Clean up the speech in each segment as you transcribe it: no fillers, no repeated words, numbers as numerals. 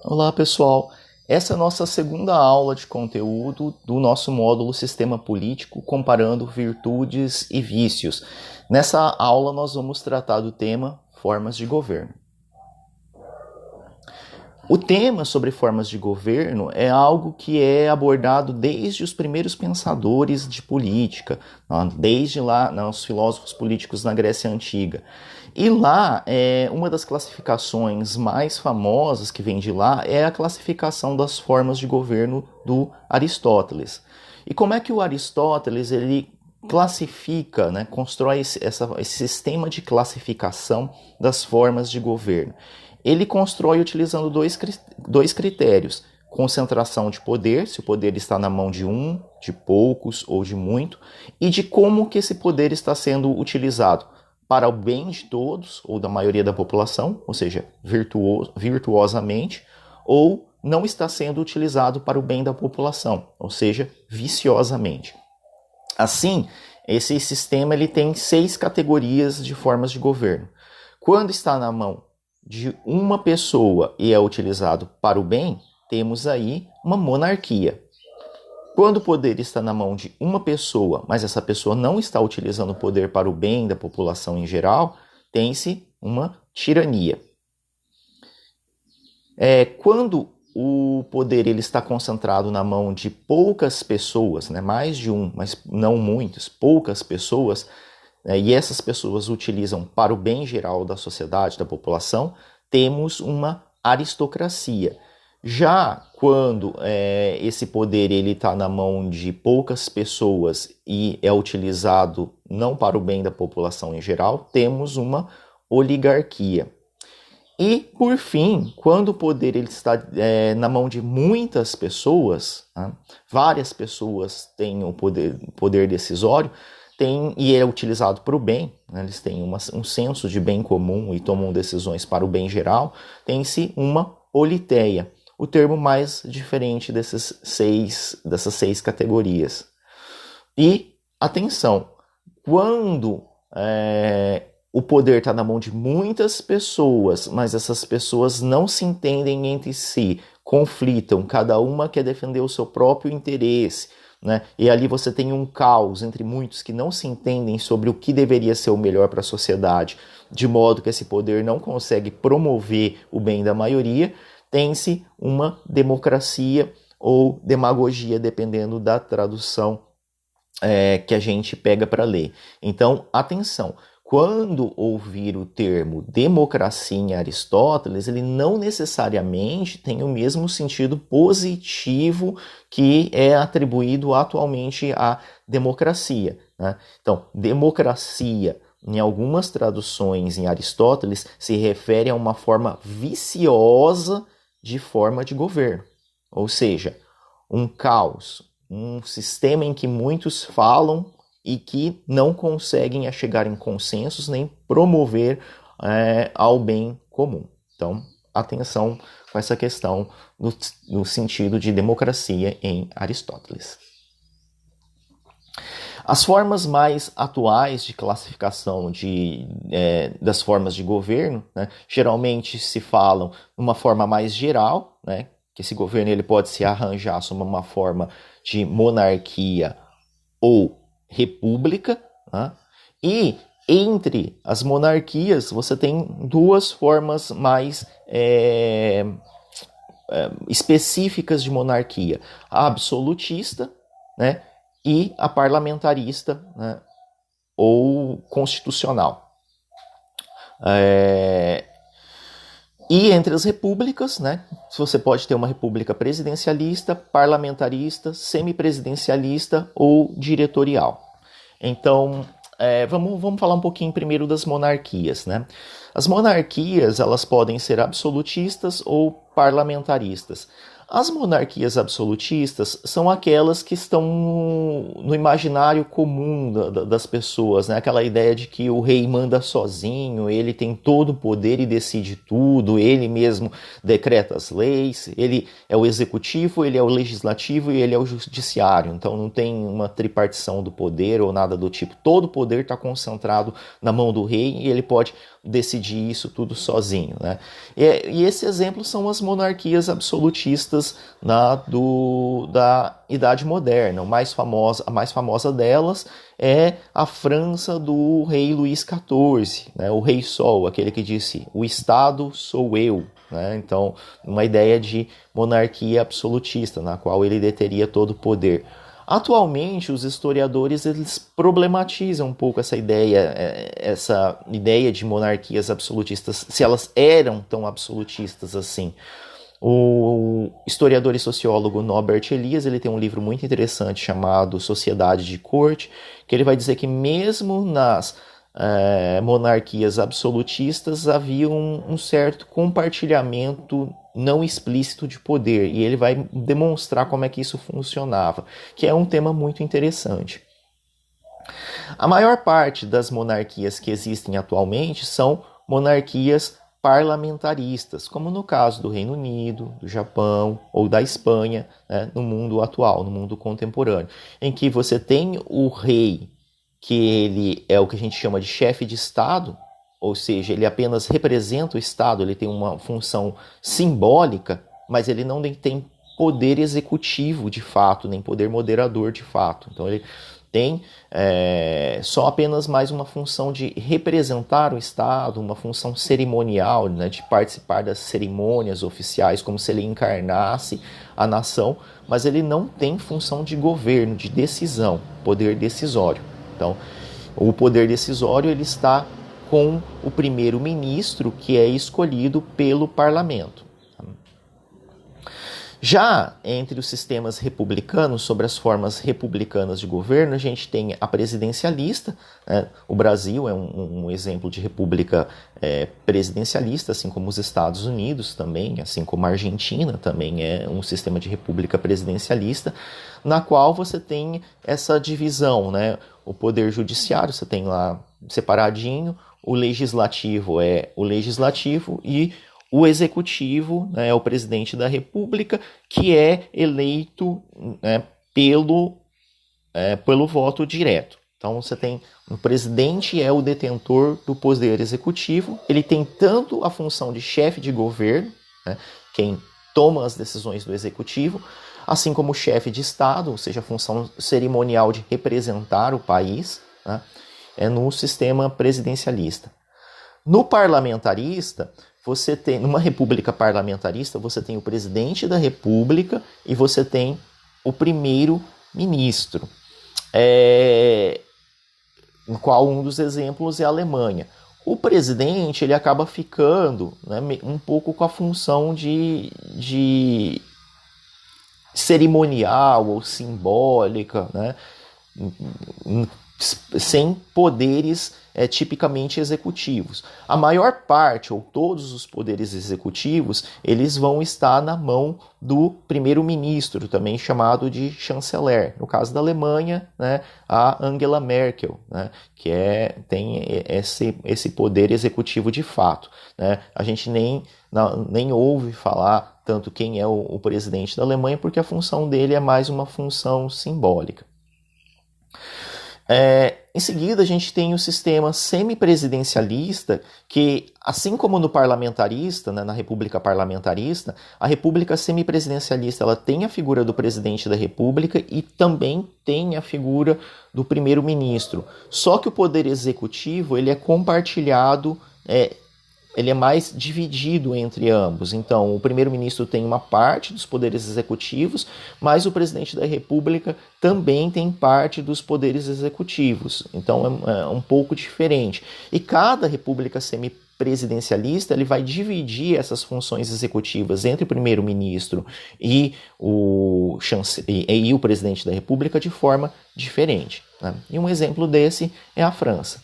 Olá pessoal, essa é a nossa segunda aula de conteúdo do nosso módulo Sistema Político, comparando virtudes e vícios. Nessa aula nós vamos tratar do tema Formas de Governo. O tema sobre formas de governo é algo que é abordado desde os primeiros pensadores de política, desde lá os filósofos políticos na Grécia Antiga. E lá, uma das classificações mais famosas que vem de lá é a classificação das formas de governo do Aristóteles. E como é que o Aristóteles ele classifica, constrói esse sistema de classificação das formas de governo? Ele constrói utilizando dois critérios: concentração de poder, se o poder está na mão de um, de poucos ou de muito, e de como que esse poder está sendo utilizado para o bem de todos ou da maioria da população, ou seja, virtuosamente, ou não está sendo utilizado para o bem da população, ou seja, viciosamente. Assim, esse sistema ele tem 6 categorias de formas de governo. Quando está na mão de uma pessoa e é utilizado para o bem, temos aí uma monarquia. Quando o poder está na mão de uma pessoa, mas essa pessoa não está utilizando o poder para o bem da população em geral, tem-se uma tirania. Quando o poder ele está concentrado na mão de poucas pessoas, mais de um, mas não muitos, poucas pessoas, e essas pessoas utilizam para o bem geral da sociedade, da população, temos uma aristocracia. Já quando esse poder está na mão de poucas pessoas e é utilizado não para o bem da população em geral, temos uma oligarquia. E, por fim, quando o poder ele está na mão de muitas pessoas, várias pessoas têm o poder decisório, e é utilizado para o bem, eles têm um senso de bem comum e tomam decisões para o bem geral, tem-se uma politeia, o termo mais diferente dessas seis categorias. E, atenção, quando o poder está na mão de muitas pessoas, mas essas pessoas não se entendem entre si, conflitam, cada uma quer defender o seu próprio interesse, e ali você tem um caos entre muitos que não se entendem sobre o que deveria ser o melhor para a sociedade, de modo que esse poder não consegue promover o bem da maioria, tem-se uma democracia ou demagogia, dependendo da tradução que a gente pega para ler. Então, atenção, quando ouvir o termo democracia em Aristóteles, ele não necessariamente tem o mesmo sentido positivo que é atribuído atualmente à democracia. Então, democracia, em algumas traduções em Aristóteles, se refere a uma forma viciosa de forma de governo. Ou seja, um caos, um sistema em que muitos falam e que não conseguem chegar em consensos nem promover ao bem comum. Então, atenção com essa questão no sentido de democracia em Aristóteles. As formas mais atuais de classificação das formas de governo, geralmente se falam numa forma mais geral, que esse governo ele pode se arranjar sob uma forma de monarquia ou república, e entre as monarquias você tem 2 formas mais específicas de monarquia: a absolutista, e a parlamentarista, ou constitucional. E entre as repúblicas, você pode ter uma república presidencialista, parlamentarista, semipresidencialista ou diretorial. Então, vamos falar um pouquinho primeiro das monarquias. As monarquias elas podem ser absolutistas ou parlamentaristas. As monarquias absolutistas são aquelas que estão no imaginário comum das pessoas, né? Aquela ideia de que o rei manda sozinho, ele tem todo o poder e decide tudo, ele mesmo decreta as leis, ele é o executivo, ele é o legislativo e ele é o judiciário. Então não tem uma tripartição do poder ou nada do tipo. Todo o poder está concentrado na mão do rei e ele pode decidir isso tudo sozinho, né? E esse exemplo são as monarquias absolutistas da Idade Moderna. A mais famosa delas é a França do rei Luís XIV, né? O Rei Sol, aquele que disse: o Estado sou eu. Né? Então, uma ideia de monarquia absolutista, na qual ele deteria todo o poder. Atualmente, os historiadores eles problematizam um pouco essa ideia de monarquias absolutistas, se elas eram tão absolutistas assim. O historiador e sociólogo Norbert Elias ele tem um livro muito interessante chamado Sociedade de Corte, que ele vai dizer que mesmo nas monarquias absolutistas havia um certo compartilhamento não explícito de poder, e ele vai demonstrar como é que isso funcionava, que é um tema muito interessante. A maior parte das monarquias que existem atualmente são monarquias parlamentaristas, como no caso do Reino Unido, do Japão ou da Espanha, né, no mundo atual, no mundo contemporâneo, em que você tem o rei, que ele é o que a gente chama de chefe de Estado, ou seja, ele apenas representa o Estado, ele tem uma função simbólica, mas ele não tem poder executivo de fato, nem poder moderador de fato. Então ele tem só apenas mais uma função de representar o Estado, uma função cerimonial, né, de participar das cerimônias oficiais, como se ele encarnasse a nação, mas ele não tem função de governo, de decisão, poder decisório. Então, o poder decisório ele está com o primeiro-ministro, que é escolhido pelo parlamento. Já entre os sistemas republicanos, sobre as formas republicanas de governo, a gente tem a presidencialista, né? O Brasil é um exemplo de república presidencialista, assim como os Estados Unidos também, assim como a Argentina também é um sistema de república presidencialista, na qual você tem essa divisão, né? O poder judiciário, você tem lá separadinho, o legislativo é o legislativo e o executivo, né, é o presidente da República, que é eleito, né, pelo voto direto. Então você tem o presidente é o detentor do poder executivo, ele tem tanto a função de chefe de governo, né, quem toma as decisões do executivo, assim como o chefe de Estado, ou seja, a função cerimonial de representar o país, né, no sistema presidencialista. No parlamentarista, você tem, numa república parlamentarista, você tem o presidente da república e você tem o primeiro-ministro. No qual um dos exemplos é a Alemanha. O presidente ele acaba ficando, né, um pouco com a função de cerimonial ou simbólica, né, sem poderes tipicamente executivos. A maior parte, ou todos os poderes executivos, eles vão estar na mão do primeiro-ministro, também chamado de chanceler. No caso da Alemanha, né, a Angela Merkel, né, que tem esse poder executivo de fato. Né? A gente nem ouve falar tanto quem é o presidente da Alemanha, porque a função dele é mais uma função simbólica. Em seguida, a gente tem o sistema semipresidencialista, que, assim como no parlamentarista, né, na república parlamentarista, a república semipresidencialista ela tem a figura do presidente da república e também tem a figura do primeiro-ministro. Só que o poder executivo ele é compartilhado, ele é mais dividido entre ambos. Então, o primeiro-ministro tem uma parte dos poderes executivos, mas o presidente da República também tem parte dos poderes executivos. Então, é um pouco diferente. E cada república semipresidencialista ele vai dividir essas funções executivas entre o primeiro-ministro e o presidente da República de forma diferente. Né? E um exemplo desse é a França.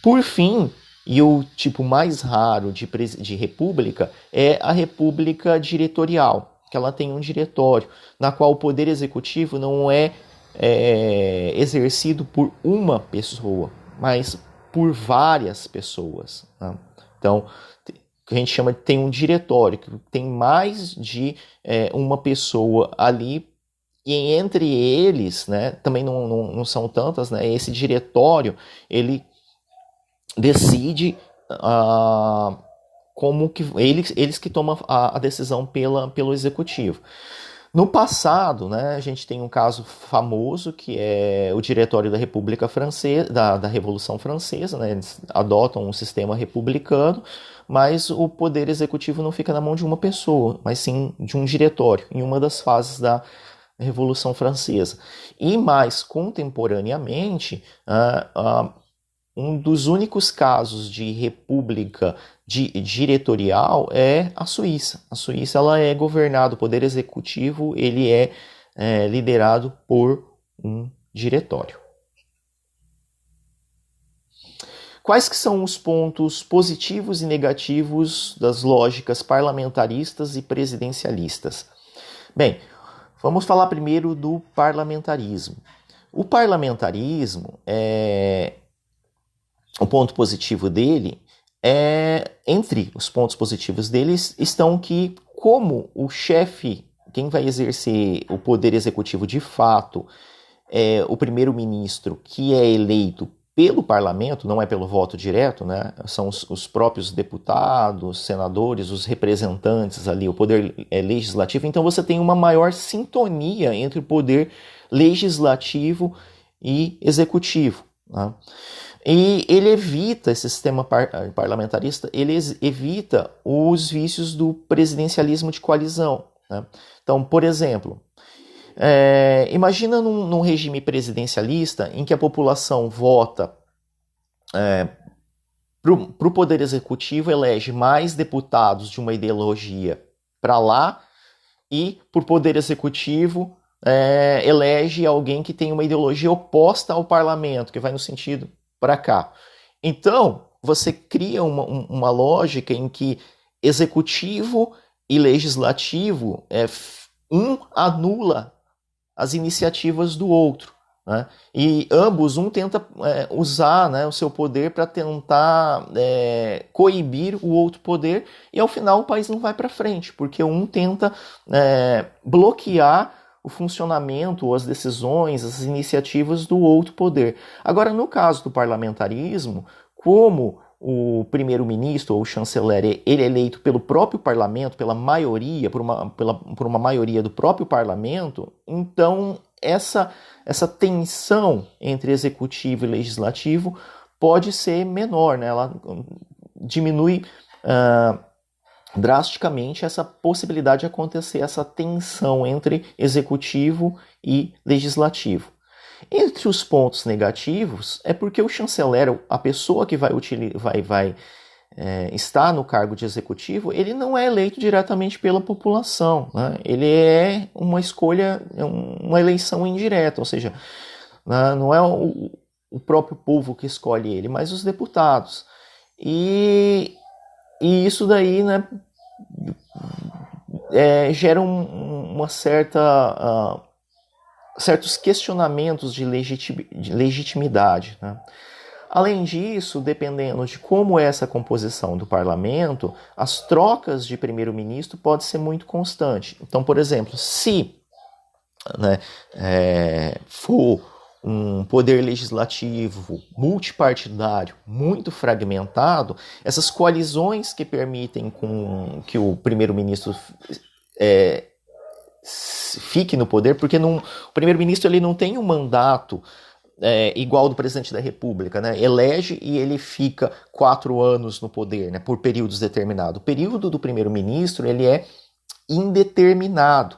Por fim, e o tipo mais raro de república é a república diretorial. que ela tem um diretório, na qual o poder executivo não é exercido por uma pessoa, mas por várias pessoas, né? Então, que a gente chama de tem um diretório, que tem mais de uma pessoa ali, e entre eles, né, também não são tantas, né, esse diretório, ele decide como que eles que tomam a decisão pelo executivo. No passado, né, a gente tem um caso famoso que é o Diretório da República Francesa, da Revolução Francesa, né, eles adotam um sistema republicano, mas o poder executivo não fica na mão de uma pessoa, mas sim de um diretório, em uma das fases da Revolução Francesa. E mais contemporaneamente, um dos únicos casos de república diretorial é a Suíça. A Suíça ela é governada, o poder executivo ele é liderado por um diretório. Quais que são os pontos positivos e negativos das lógicas parlamentaristas e presidencialistas? Bem, vamos falar primeiro do parlamentarismo. O parlamentarismo o ponto positivo dele entre os pontos positivos deles estão que, como o chefe, quem vai exercer o poder executivo de fato, é o primeiro-ministro, que é eleito pelo parlamento, não é pelo voto direto, né? São os próprios deputados, senadores, os representantes ali, o poder legislativo. Então você tem uma maior sintonia entre o poder legislativo e executivo, né? E ele evita, esse sistema parlamentarista, ele evita os vícios do presidencialismo de coalizão, né? Então, por exemplo, imagina num regime presidencialista em que a população vota para o poder executivo, elege mais deputados de uma ideologia para lá, e por poder executivo elege alguém que tem uma ideologia oposta ao parlamento, que vai no sentido para cá. Então, você cria uma lógica em que executivo e legislativo um anula as iniciativas do outro, né? E ambos, um tenta usar, né, o seu poder para tentar coibir o outro poder, e ao final o país não vai para frente, porque um tenta bloquear o funcionamento, as decisões, as iniciativas do outro poder. Agora, no caso do parlamentarismo, como o primeiro-ministro ou o chanceler ele é eleito pelo próprio parlamento, pela maioria, por uma maioria do próprio parlamento, então essa tensão entre executivo e legislativo pode ser menor, né? Ela diminui drasticamente essa possibilidade de acontecer essa tensão entre executivo e legislativo. Entre os pontos negativos é porque o chanceler, a pessoa que vai estar no cargo de executivo, ele não é eleito diretamente pela população, né? Ele é uma escolha, uma eleição indireta, ou seja, não é o próprio povo que escolhe ele, mas os deputados. E isso daí, né, gera uma certos questionamentos de legitimidade, né? Além disso, dependendo de como é essa composição do parlamento, as trocas de primeiro-ministro podem ser muito constantes. Então, por exemplo, se for um poder legislativo multipartidário muito fragmentado, essas coalizões que permitem que o primeiro-ministro fique no poder, porque o primeiro-ministro ele não tem um mandato igual do presidente da República, né? Elege e ele fica 4 anos no poder, né, por períodos determinados. O período do primeiro-ministro ele é indeterminado.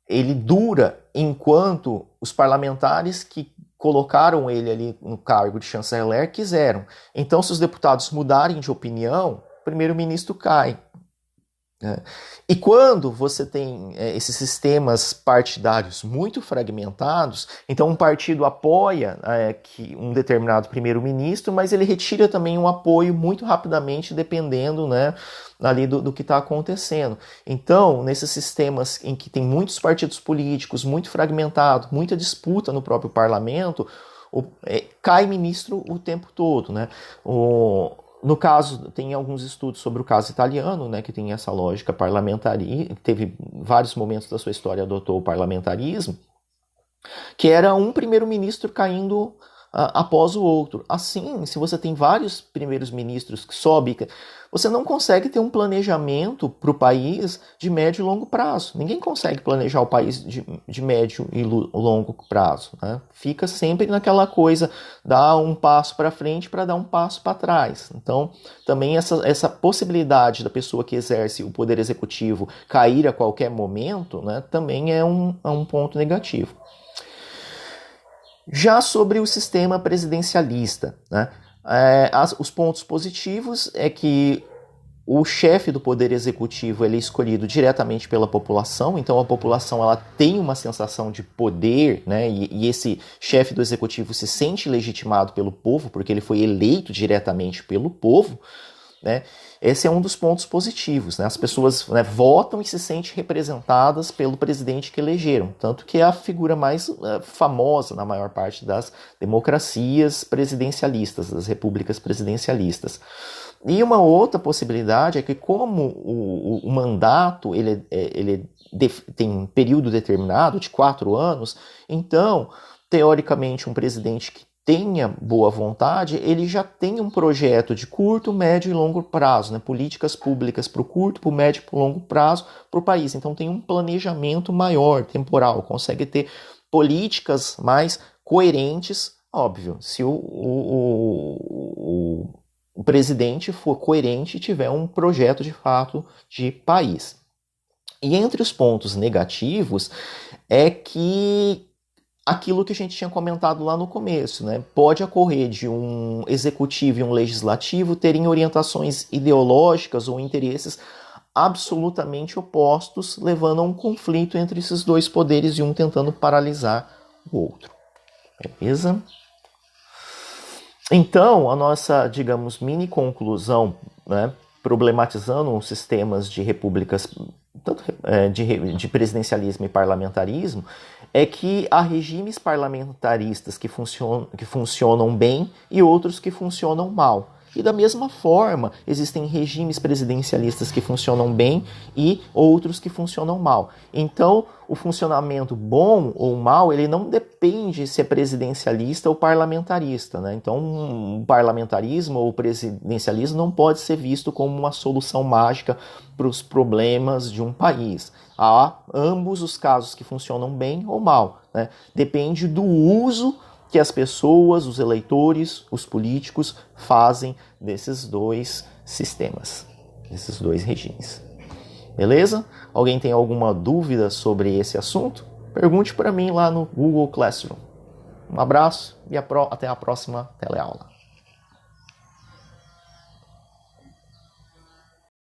Ele dura enquanto os parlamentares que colocaram ele ali no cargo de chanceler quiseram. Então, se os deputados mudarem de opinião, o primeiro-ministro cai. né? E quando você tem esses sistemas partidários muito fragmentados, então um partido apoia que um determinado primeiro-ministro, mas ele retira também um apoio muito rapidamente, dependendo, né, ali do que está acontecendo. Então, nesses sistemas em que tem muitos partidos políticos, muito fragmentado, muita disputa no próprio parlamento, cai ministro o tempo todo, né? No caso, tem alguns estudos sobre o caso italiano, né, que tem essa lógica parlamentarista, teve vários momentos da sua história adotou o parlamentarismo, que era um primeiro-ministro caindo após o outro. Assim, se você tem vários primeiros ministros que sobem, você não consegue ter um planejamento para o país de médio e longo prazo. Ninguém consegue planejar o país de médio e longo prazo, né? Fica sempre naquela coisa, dá um passo para frente para dar um passo para trás. Então, também essa possibilidade da pessoa que exerce o poder executivo cair a qualquer momento, né, também é um ponto negativo. Já sobre o sistema presidencialista, né, os pontos positivos é que o chefe do poder executivo ele é escolhido diretamente pela população, então a população ela tem uma sensação de poder, né, e esse chefe do executivo se sente legitimado pelo povo, porque ele foi eleito diretamente pelo povo, né? Esse é um dos pontos positivos, né? As pessoas, né, votam e se sentem representadas pelo presidente que elegeram, tanto que é a figura mais famosa na maior parte das democracias presidencialistas, das repúblicas presidencialistas. E uma outra possibilidade é que como o mandato ele tem um período determinado de 4 anos, então, teoricamente, um presidente que tenha boa vontade, ele já tem um projeto de curto, médio e longo prazo, né? Políticas públicas para o curto, para o médio e para o longo prazo para o país. Então tem um planejamento maior, temporal, consegue ter políticas mais coerentes, óbvio, se o presidente for coerente e tiver um projeto de fato de país. E entre os pontos negativos é que aquilo que a gente tinha comentado lá no começo, né? Pode ocorrer de um executivo e um legislativo terem orientações ideológicas ou interesses absolutamente opostos, levando a um conflito entre esses dois poderes e um tentando paralisar o outro. Beleza? Então, a nossa, digamos, mini conclusão, né, problematizando os sistemas de repúblicas, tanto de presidencialismo e parlamentarismo, é que há regimes parlamentaristas que funcionam bem e outros que funcionam mal. E da mesma forma, existem regimes presidencialistas que funcionam bem e outros que funcionam mal. Então, o funcionamento bom ou mal, ele não depende se é presidencialista ou parlamentarista, né? Então, o parlamentarismo ou o presidencialismo não pode ser visto como uma solução mágica para os problemas de um país. Há ambos os casos que funcionam bem ou mal, né? Depende do uso que as pessoas, os eleitores, os políticos fazem desses dois sistemas, desses dois regimes. Beleza? Alguém tem alguma dúvida sobre esse assunto? Pergunte para mim lá no Google Classroom. Um abraço e até a próxima teleaula.